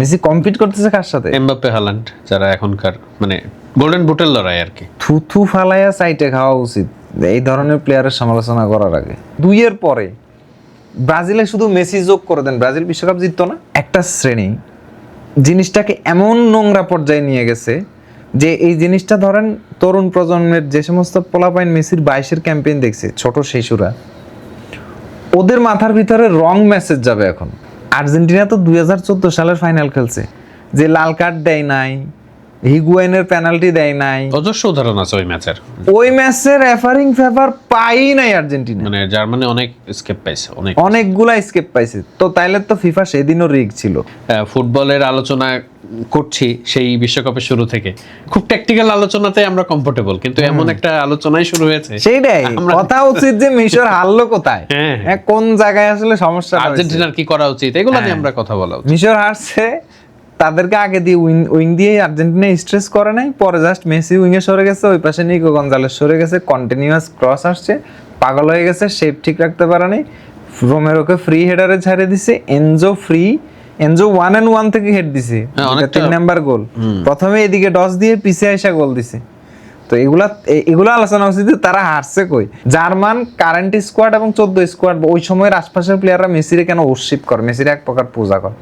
Messi compete করতেছে কার সাথে? Mbappe, Haaland, যারা এখনকার মানে গোল্ডেন বুটের লড়াই আর কি। থুথু ফালাইয়া সাইটে খাওয়া উচিত এই ধরনের প্লেয়ারের সমালোচনা করার আগে। 2 এর পরে ব্রাজিলে শুধু মেসি যোগ করে দেন, ব্রাজিল বিশ্বকাপ জিততো না। একটা শ্রেণী জিনিসটাকে এমন নোংরা পর্যায়ে নিয়ে গেছে যে এই জিনিসটা ধরেন তরুণ প্রজন্মের যে সমস্ত পোলাপাইন মেসির 22-এর ক্যাম্পেইন দেখছে, ছোট শিশুরা, ওদের মাথার ভিতরে রং মেসেজ যাবে এখন। আর্জেন্টিনা তো 2014 সালের ফাইনাল খেলছে, যে লাল কার্ড দেয় নাই, হিগুয়েনের পেনাল্টি দেয় নাই, অজস্র উদাহরণ আছে ওই ম্যাচের। ওই ম্যাচের রেফারিং ফেভার পাই নাই আর্জেন্টিনা, মানে জার্মানি অনেক স্কেপ পাইছে, অনেকগুলা স্কেপ পাইছে। তো তাইলে তো ফিফা সেদিনও রিগ ছিল। ফুটবলের আলোচনা করছি সেই বিশ্বকাপের শুরু থেকে, খুব ট্যাকটিক্যাল আলোচনাতে আমরা কমফোর্টেবল, কিন্তু এমন একটা আলোচনাই শুরু হয়েছে। সেইটাই কথা উচিত যে মিশর হারলো কোথায়, কোন জায়গায় আসলে সমস্যা, আর্জেন্টিনার কি করা উচিত, এগুলো নিয়ে আমরা কথা বলা উচিত। মিশর হারছে, তাদেরকে আগে দিয়ে উইং দিয়ে আর্জেন্টিনা স্ট্রেস করে নাই, পরে জাস্ট মেসি উইংয়ে সরে গেছে, ওই পাশে নিকো গঞ্জালেস সরে গেছে, কন্টিনিউয়াস ক্রস আসছে, পাগল হয়ে গেছে, শেপ ঠিক রাখতে পারে নাই, রোমেরোকে ফ্রি হেডারে ছাড়ে দিছে, এনজো 1-1 থেকে হেড দিছে, 3 নাম্বার গোল। প্রথমে এদিকে ডস দিয়ে পিছিয়ে এসে গোল দিছে। তো এগুলা আলোচনা উচিত তারা হারছে কই। জার্মান কারেন্ট স্কোয়াড এবং 14 স্কোয়াড ওই সময়ের আশপাশের প্লেয়াররা মেসিরে কেন ওরশিপ করে, মেসিরে এক প্রকার পূজা করে,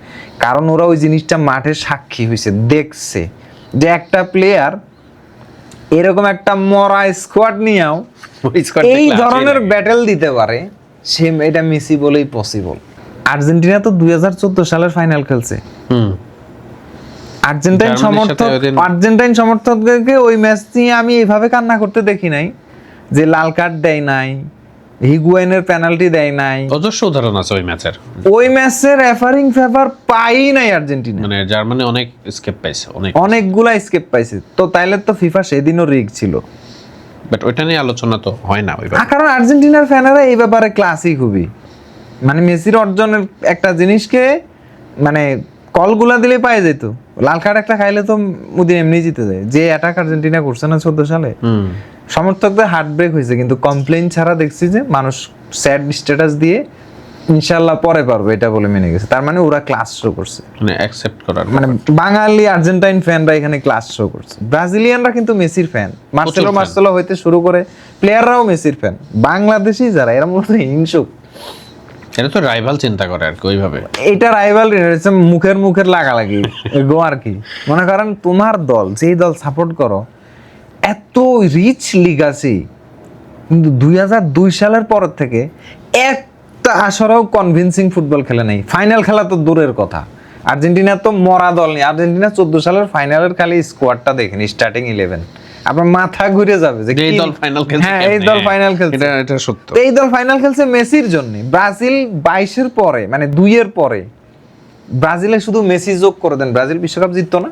কারণ ওরা ওই জিনিসটা মাঠে সাক্ষী হয়েছে, দেখছে যে একটা প্লেয়ার এরকম একটা মরা স্কোয়াড নিয়েও এই ধরনের ব্যাটেল দিতে পারে, সে এটা মেসি বলেই পসিবল। আর্জেন্টিনা তো 2014 সালের ফাইনাল খেলছে। আর্জেন্টাইন সমর্থকদেরকে ওই ম্যাচ নিয়ে আমি এইভাবে কান্না করতে দেখি নাই, যে লাল কার্ড দেয় নাই, হিগুয়েনের পেনাল্টি দেয় নাই, অজস্র উদাহরণ আছে ওই ম্যাচের। ওই ম্যাচের রেফারিং ফেভার পাই নাই আর্জেন্টিনা, মানে জার্মানি অনেক স্কেপ পাইছে, অনেকগুলা স্কেপ পাইছে। তো তাইলে তো ফিফা সেদিনও রিগ ছিল, বাট ওইটা নিয়ে আলোচনা তো হয় না ওইবার। কারণ আর্জেন্টিনার ফ্যানেরা এই ব্যাপারে ক্লাসিক খুবই, মানে মেসির অর্জনের একটা জিনিসকে মানে কলগুলা দিলে পায়ে যেত, লাল কার্ড একটা খাইলে তো মুদিন এমনি জিতে যায়। যে অ্যাটাক আর্জেন্টিনা করছে না 14 সালে, সমর্থকদের হার্ট ব্রেক হয়েছে, কিন্তু কমপ্লেইন ছাড়া দেখছি যে মানুষ স্যাড স্ট্যাটাস দিয়ে ইনশাআল্লাহ পরে পারবে এটা বলে মেনে গেছে। তার মানে ওরা ক্লাস শো করছে, মানে অ্যাকসেপ্ট করার, মানে বাঙালি আর্জেন্টাইন ফ্যানরা এখানে ক্লাস শো করছে। ব্রাজিলিয়ানরা কিন্তু মেসির ফ্যান, মার্সেলো হইতে শুরু করে প্লেয়াররাও মেসির ফ্যান। বাংলাদেশি যারা এরা মূলত হিংসুক, এটা তো রাইভাল চিন্তা করে আর কি ওইভাবে। এটা রাইভাল মুখের লাগালাগি গো আর কি। মনে করেন তোমার দল, যেই দল সাপোর্ট করো, এত রিচ লিগ আছে, কিন্তু 2002 সালের পর থেকে একটা আসরেও কনভিনসিং ফুটবল খেলে নাই। ফাইনাল খেলা তো দূরের কথা, আর্জেন্টিনা তো মরা দল নেই। আর্জেন্টিনা 14 সালের ফাইনালের খালি স্কোয়াডটা দেখেন, স্টার্টিং 11, আপনার মাথা ঘুরে যাবে যে এই দল ফাইনাল খেলছে। হ্যাঁ, এই দল ফাইনাল খেলছে, এটা সত্য। এই দল ফাইনাল খেলছে মেসির জন্য। ব্রাজিল 22-এর পরে, মানে 2 এর পরে ব্রাজিলে শুধু মেসি যোগ করে দেন, ব্রাজিল বিশ্বকাপ জিততো না?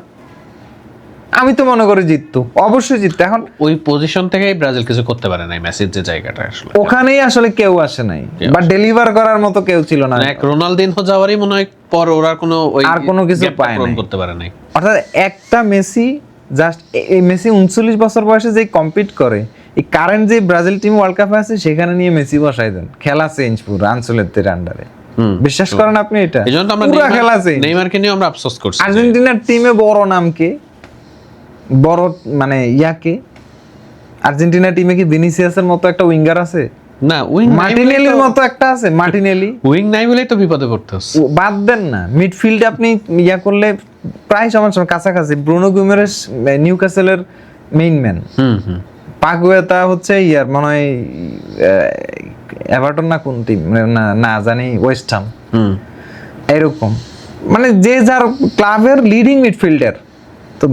আমি তো মনে করি জিততো, অবশ্যই জিততো। এখন ওই পজিশন থেকেই ব্রাজিল কিছু করতে পারে নাই, মেসির যে জায়গাটা আসলে ওখানেই আসলে কেউ আসে নাই, বা ডেলিভার করার মতো কেউ ছিল না। এক রোনালদিনহো যাওয়ারই মনে হয় পর ওরা আর কোনো কিছু পায় না, করতে পারে নাই। অর্থাৎ একটা মেসি, জাস্ট এই মেসি 39 বছর বয়সে যে কম্পিট করে, এই কারেন্ট যে ব্রাজিল টিম ওয়ার্ল্ড কাপে আছে সেখানে নিয়ে মেসি বসাই দেন, খেলা চেঞ্জ পুরো আনসেলেত্তির আন্ডারে। বিশ্বাস করেন আপনি এটা? এজন্য তো আমরা নেইমারকে নিয়ে আমরা আফসোস করছি। আর্জেন্টিনার টিমে বড় নাম কে, বড় মানে ইয়াকে, আর্জেন্টিনা টিমে কি ভিনিসিয়াসের মতো একটা উইঙ্গার আছে? না, উইং মার্টিনেলির মতো একটা আছে, মার্টিনেলি উইং নাই বলেই তো বিপদে পড়তে হচ্ছে। বাদ দেন না, মিডফিল্ডে আপনি ইয়া করলে প্রায় সমান কাছাকাছি। ব্রুনো গুইমারেস নিউক্যাসলের মেইন ম্যান, পাগুয়েতা হচ্ছে ইয়ার মনে হয় এভারটন না কোন টিম না জানি, ওয়েস্ট হাম, এরকম মানে যে যার ক্লাবের লিডিং মিডফিল্ডার। তো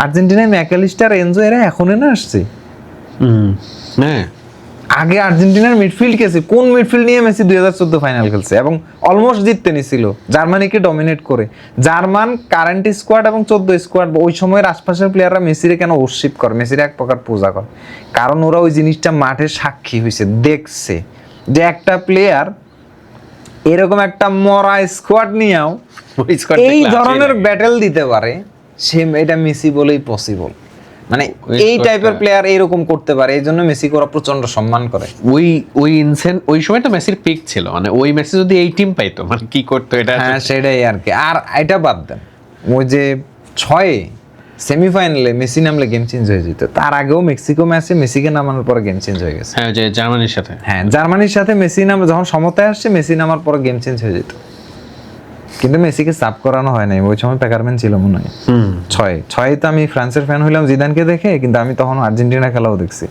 আর্জেন্টিনায় ম্যাকালিস্টার, এনজো এরা এখনই না আসছে। হ্যাঁ, আগে আর্জেন্টিনার মিডফিল্ড কেছে, কোন মিডফিল্ড নিয়ে মেসি 2014 ফাইনাল খেলছে এবং অলমোস্ট জিততে নিছিল, জার্মানিকে ডমিনেট করে। জার্মান কারেন্ট স্কোয়াড এবং 14 স্কোয়াড ওই সময়ের আশপাশের প্লেয়াররা মেসিরে কেন ওরশিপ করে, মেসিরে এক প্রকার পূজা করে, কারণ ওরা ওই জিনিসটা মাঠে সাক্ষী হয়েছে, দেখছে যে একটা প্লেয়ার এরকম একটা মরা স্কোয়াড নিয়েও এই ধরনের ব্যাটেল দিতে পারে, সে এটা মেসি বলেই পসিবল। মানে এই টাইপের প্লেয়ার এরকম করতে পারে, এই জন্য মেসি ওরা প্রচন্ড সম্মান করে। ওই সময় তো মেসির পিক ছিল, মানে ওই মেসি যদি এই টিম পাইতো মানে কি করতো এটা। হ্যাঁ, সেটাই আর কি। আর এটা বাদ দেন, ওই যে 6 সেমিফাইনালে মেসি নামলে গেম চেঞ্জ হয়ে যেত, তার আগেও মেক্সিকো ম্যাচে মেসিকে নামানোর পরে গেম চেঞ্জ হয়ে গেছে। হ্যাঁ, যে জার্মানির সাথে, হ্যাঁ জার্মানির সাথে মেসি নামে যখন সমতায় আসছে মেসি নামার পরে গেম চেঞ্জ হয়ে যেত, কিন্তু মেসিকে সাব করানো হয় নাই, ওই সময় প্যাকারম্যান ছিল মনে হয়। 6 তো আমি ফ্রান্সের ফ্যান হইলাম জিদানকে দেখে, কিন্তু আমি তখন আর্জেন্টিনা খেলাও দেখছি,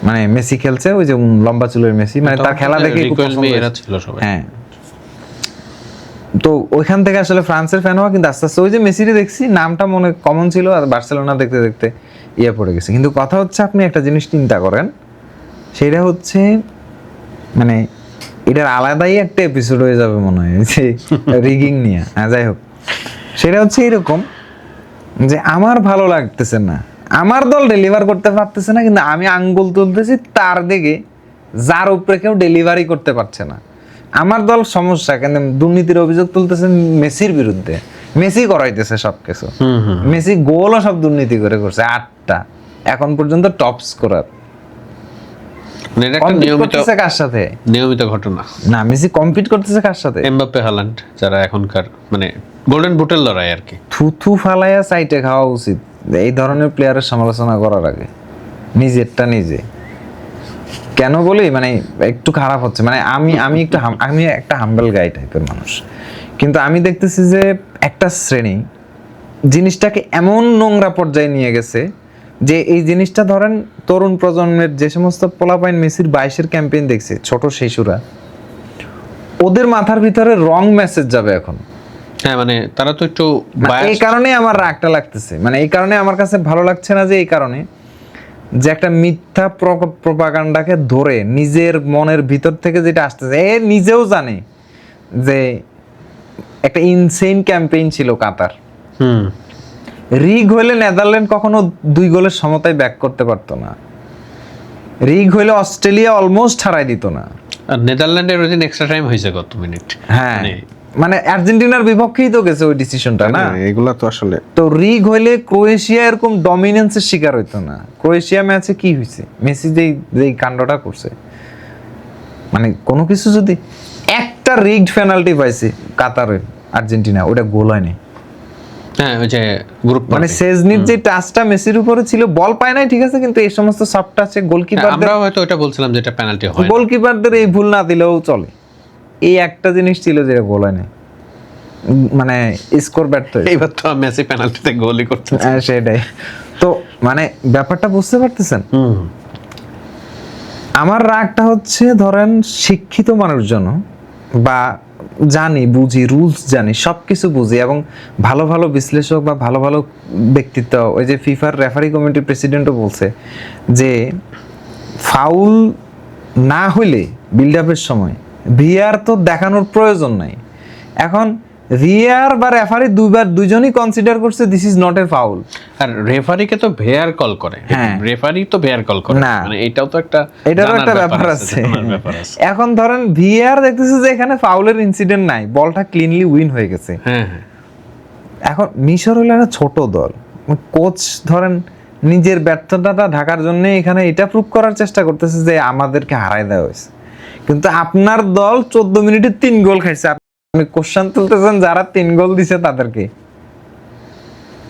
মানে মেসি খেলছে, ওই যে লম্বা চুলের মেসি, মানে তার খেলা দেখে খুব পছন্দ হয়েছে। ছিল সবাই। হ্যাঁ, তো ওইখান থেকে আসলে ফ্রান্সের ফ্যান হওয়া, কিন্তু আস্তে আস্তে ওই যে মেসিরে দেখছি নামটা মনে কমন ছিল, আর বার্সেলোনা দেখতে দেখতে ইয়ে পড়ে গেছে। কিন্তু কথা হচ্ছে আপনি একটা জিনিস চিন্তা করেন, সেটা হচ্ছে মানে এটার আলাদাই একটা এপিসোড হয়ে যাবে মনে হয় যে রিগিং নিয়ে। হ্যাঁ যাই হোক, সেটা হচ্ছে এরকম যে আমার ভালো লাগতেছে না, আমার দল ডেলিভার করতে পারতেছে না, কিন্তু আমি আঙ্গুল তুলতেছি তার দিকে যার উপরে কেউ ডেলিভারি করতে পারছে না। আমার দল সমস্যা, কিন্তু দুর্নীতির অভিযোগ তুলতেছেন মেসির বিরুদ্ধে, মেসি করাইতেছে সবকিছু, মেসি গোলও সব দুর্নীতি করে করছে 8টা এখন পর্যন্ত টপ স্কোরার। এটা একটা কার সাথে নিয়মিত ঘটনা না, মেসি কম্পিট করতেছে কার সাথে? এমবাপ্পে, হালান্ড, যারা এখনকার মানে গোল্ডেন বুটের লড়াই আর কি। থুথু ফালাইয়া সাইটে খাওয়া উচিত এই ধরনের প্লেয়ারের সমালোচনা করার আগে, নিজেরটা নিজে। কেন বলি, মানে একটু খারাপ হচ্ছে, মানে আমি একটা হাম্বল গাই টাইপের মানুষ, কিন্তু আমি দেখতেছি যে একটা শ্রেণী জিনিসটাকে এমন নোংরা পর্যায়ে নিয়ে গেছে যে এই জিনিসটা ধরেন তরুণ প্রজন্মের যে সমস্ত পোলাপাইন মেসির 22-এর ক্যাম্পেইন দেখছে, ছোট শিশুরা, ওদের মাথার ভিতরে রং মেসেজ যাবে এখন। হ্যাঁ, মানে তারা তো একটু এই কারণে আমার রাগটা লাগতেছে, মানে এই কারণে আমার কাছে ভালো লাগছে না, যে এই কারণে যে একটা মিথ্যা প্রপাগান্ডাকে ধরে নিজের মনের ভিতর থেকে যেটা আসতেছে, এ নিজেও জানে যে একটা ইনসেইন ক্যাম্পেইন ছিল কাতার। রিগ হইলে নেদারল্যান্ড কখনো 2 গোলের সমতায় ব্যাক করতে পারতো না, রিগ হইলে অস্ট্রেলিয়া অলমোস্ট হারাই দিত না, আর নেদারল্যান্ডের ওই দিন এক্সট্রা টাইম হয়েছে কত মিনিট। হ্যাঁ, মানে আর্জেন্টিনার বিপক্ষেই তো গেছে ওই ডিসিশনটা না, এগুলা তো আসলে। তো রিগ হইলে ক্রোয়েশিয়া এরকম ডমিনেন্সের শিকার হইতো না। ক্রোয়েশিয়া ম্যাচে কি হয়েছে, মেসি যেই কাণ্ডটা করছে, মানে কোনো কিছু যদি একটা রিগড পেনাল্টি পাইছে কাতারে আর্জেন্টিনা, ওটা গোল হয়নি। হ্যাঁ, ওই যে গ্রুপ মানে সেজনির যে টাচটা মেসির উপরে ছিল, বল পায় নাই ঠিক আছে, কিন্তু এই সমস্ত সফট টাচে গোলকিপারদের, আমরাও হয়তো ওটা বলছিলাম যে এটা পেনাল্টি হয়, গোলকিপারদের এই ভুল না দিলেও চলে, এই একটা জিনিস ছিল যেটা গোল হয়নি, মানে স্কোর ব্যর্থ হয়েছে। এইবার তো মেসি পেনাল্টিতে গোলই করতে। হ্যাঁ সেটাই তো, মানে ব্যাপারটা বুঝতে পারতেছেন। আমার রাগটা হচ্ছে ধরেন শিক্ষিত মানুষজন, বা জানি বুঝি রুলস জানি সবকিছু বুঝি, এবং ভালো ভালো বিশ্লেষক বা ভালো ভালো ব্যক্তিত্ব, ওই যে ফিফার রেফারি কমিটির প্রেসিডেন্টও বলছে যে ফাউল না হইলে বিল্ড আপের সময় ভিআর তো দেখানোর প্রয়োজন নাই। এখন ভিআর বা রেফারি দুইজনই কনসিডার করছে this is not a foul, আর রেফারিকে তো ভেয়ার কল করে। হ্যাঁ, রেফারি তো ভেয়ার কল করে না, মানে এটাও তো একটা, এটারও একটা ব্যাপার আছে। এখন ধরেন ভিআর দেখতেছে যে এখানে ফাউলের ইনসিডেন্ট নাই, বলটা ক্লিনলি উইন হয়ে গেছে। হ্যাঁ, এখন মিশর হলো একটা ছোট দল, কোচ ধরেন নিজের ব্যর্থতাটা ঢাকার জন্য এখানে এটা প্রুভ করার চেষ্টা করতেছে যে আমাদেরকে হারাই দেওয়া হয়েছে, কিন্তু আপনার দল 14 মিনিটে 3 গোল খাইছে। আপনি কোশ্চেন তুলতেছেন যারা 3 গোল দিছে তাদেরকে,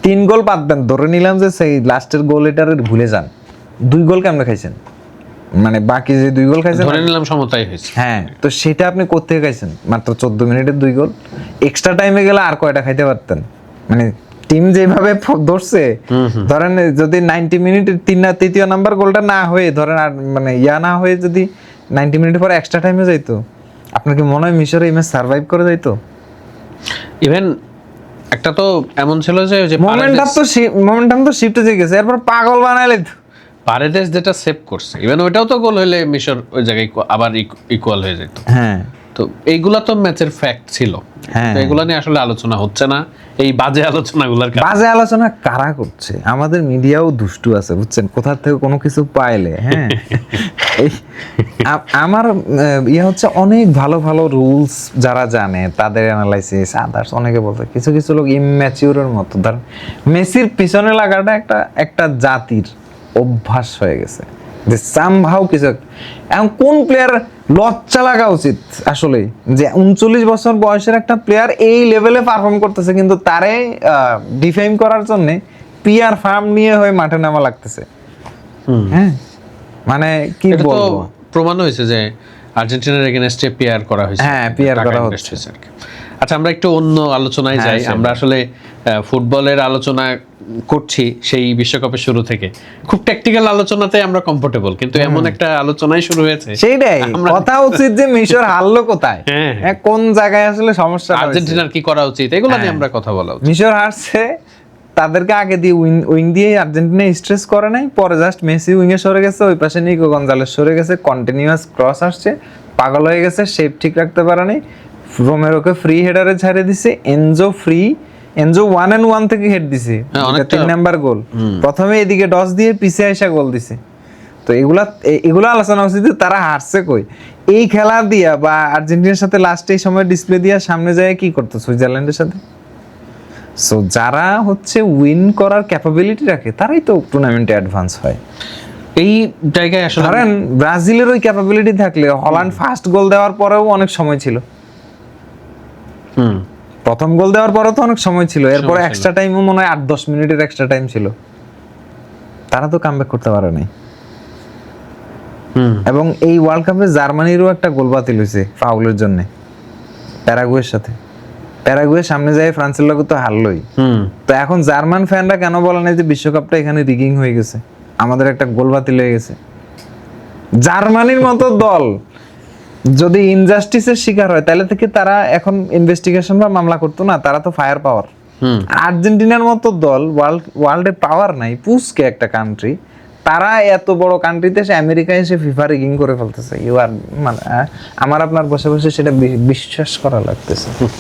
3 গোল বাদ দেন, ধরে নিলাম যে সেই লাস্টের গোল এটার ভুলে যান, 2 গোল কেমনে খাইছেন, মানে বাকি যে 2 গোল খাইছেন ধরে নিলাম সমতাই হয়েছে। হ্যাঁ, তো সেটা আপনি কোত্থেকে খাইছেন? মাত্র 14 মিনিটের 2 গোল। এক্সট্রা টাইমে গেলে আর কয়টা খাইতে পারতেন? মানে টিম যেভাবে ধরছে, ধরেন যদি 90 মিনিট তৃতীয় নাম্বার গোলটা না হয়ে ধরেন, আর মানে না হয়ে যদি 90 মিনিট পরে এক্সট্রা টাইমে যাইতো, আপনার কি মনে হয় মিশর এই ম্যাচ সার্ভাইভ করে যাইতো? ইভেন একটা তো এমন ছিল যে মোমেন্টাম তো শিফট হয়ে গেছে, এরপর পাগল বানাইলে তো পারেদেস যেটা সেভ করছে, ইভেন ওইটাও তো গোল হইলে মিশর ওই জায়গায় আবার ইকুয়াল হয়ে যেত। হ্যাঁ, তো এইগুলা তো ম্যাচের ফ্যাক্ট ছিল, তো এগুলা নিয়ে আসলে আলোচনা হচ্ছে না, এই বাজে আলোচনাগুলোর কারণে। বাজে আলোচনা কারা করছে? আমাদের মিডিয়াও দুষ্টু আছে বুঝছেন, কোথা থেকে কোনো কিছু পাইলে। হ্যাঁ, আমার হচ্ছে অনেক ভালো ভালো রুলস যারা জানে তাদের অ্যানালাইসিস, আদার্স অনেকে বলতে, কিছু কিছু লোক ইম্যাচিউরের মতো, ধরেন মেসির পিছনে লাগাটা একটা জাতির অভ্যাস হয়ে গেছে, যে সামহাউ কিছু এখন কোন প্লেয়ার লজ্জা লাগা উচিত আসলে যে 39 বছর বয়সের একটা প্লেয়ার এই লেভেলে পারফর্ম করতেছে কিন্তু তারে ডিফেম করার জন্য পিআর ফার্ম নিয়ে হয়ে মাঠে নামা লাগতেছে। হ্যাঁ মানে কি এটা তো বলবো, প্রমাণ হয়েছে যে আর্জেন্টিনার এগেইনস্টে পিআর করা হয়েছে। হ্যাঁ, PR টাকা করা invest হচ্ছে। হয়েছে আর কি। আচ্ছা আমরা একটু অন্য আলোচনায় হ্যাঁ, যাই। সেটাই। আমরা আসলে ফুটবলের আলোচনা করছি সেই বিশ্বকাপের শুরু থেকে। খুব ট্যাকটিক্যাল আলোচনাতে আমরা কমফোর্টেবল, কিন্তু এমন একটা আলোচনায় শুরু হয়েছে সেইটাই আমরা- কথা উচিত যে মিশর হারলো কোথায়, হ্যাঁ। হ্যাঁ, কোন জায়গায় আসলে সমস্যা আর্জেন্টিনার কি করা উচিত, এগুলো নিয়ে হ্যাঁ। আমরা কথা বলা উচিত। মিশর হারছে, তাদেরকে আগে দিয়ে উইং দিয়ে আর্জেন্টিনা স্ট্রেস করে নাই, পরে জাস্ট মেসি উইংয়ে সরে গেছে, ওই পাশে নিকো গঞ্জালেস সরে গেছে, কন্টিনিউয়াস ক্রস আসছে, পাগল হয়ে গেছে, শেপ ঠিক রাখতে পারে নাই, রোমেরোকে ফ্রি হেডারে ছাড়িয়ে দিছে, এনজো 1-1 থেকে হেড দিছে, হ্যাঁ, অনেকটা- 3 নাম্বার গোল, প্রথমে এদিকে ডস দিয়ে পিছে এসে গোল দিছে। তো এগুলা আলোচনা উচিত যে তারা হারছে কই, এই খেলা দিয়া বা আর্জেন্টিনার সাথে লাস্ট এই সময় ডিসপ্লে দিয়া সামনে যায় কি করতো সুইজারল্যান্ডের সাথে। সো যারা হচ্ছে উইন করার ক্যাপাবিলিটি রাখে তারাই তো টুর্নামেন্টে অ্যাডভান্স হয়। এই জায়গায় আসলে ধরেন ব্রাজিলের ওই ক্যাপাবিলিটি থাকলে হল্যান্ড ফার্স্ট গোল দেওয়ার পরেও অনেক সময় ছিল, প্রথম গোল দেওয়ার পরেও তো অনেক সময় ছিল, এরপর সময় ছিল। এক্সট্রা টাইমও মনে হয় 8-10 মিনিটের এক্সট্রা টাইম ছিল, তারা তো কামব্যাক করতে পারে নাই। এবং এই ওয়ার্ল্ড কাপে জার্মানিরও একটা গোল বাতিল হয়েছে ফাউলের জন্য প্যারাগুয়ের সাথে, প্যারাগুয়ে সামনে যায় ফ্রান্সের লগে তো হারলই। তো এখন জার্মান ফ্যানরা কেন বলে না যে বিশ্বকাপটা এখানে রিগিং হয়ে গেছে, আমাদের একটা গোল বাতিল হয়ে গেছে। জার্মানির মতো দল যদি ইনজাস্টিসের শিকার হয় তাহলে থেকে তারা এখন ইনভেস্টিগেশন বা মামলা করতো না, তারা তো ফায়ার পাওয়ার। আর্জেন্টিনার মতো দল ওয়ার্ল্ডে পাওয়ার নাই, পুস্কে একটা কান্ট্রি, তারা এত বড় কান্ট্রিতে এসে আমেরিকায় এসে ফিফা রিগিং করে ফেলতেছে। ইউ আর মানে আমার আপনার বসে বসে সেটা বিশ্বাস করা লাগতেছে।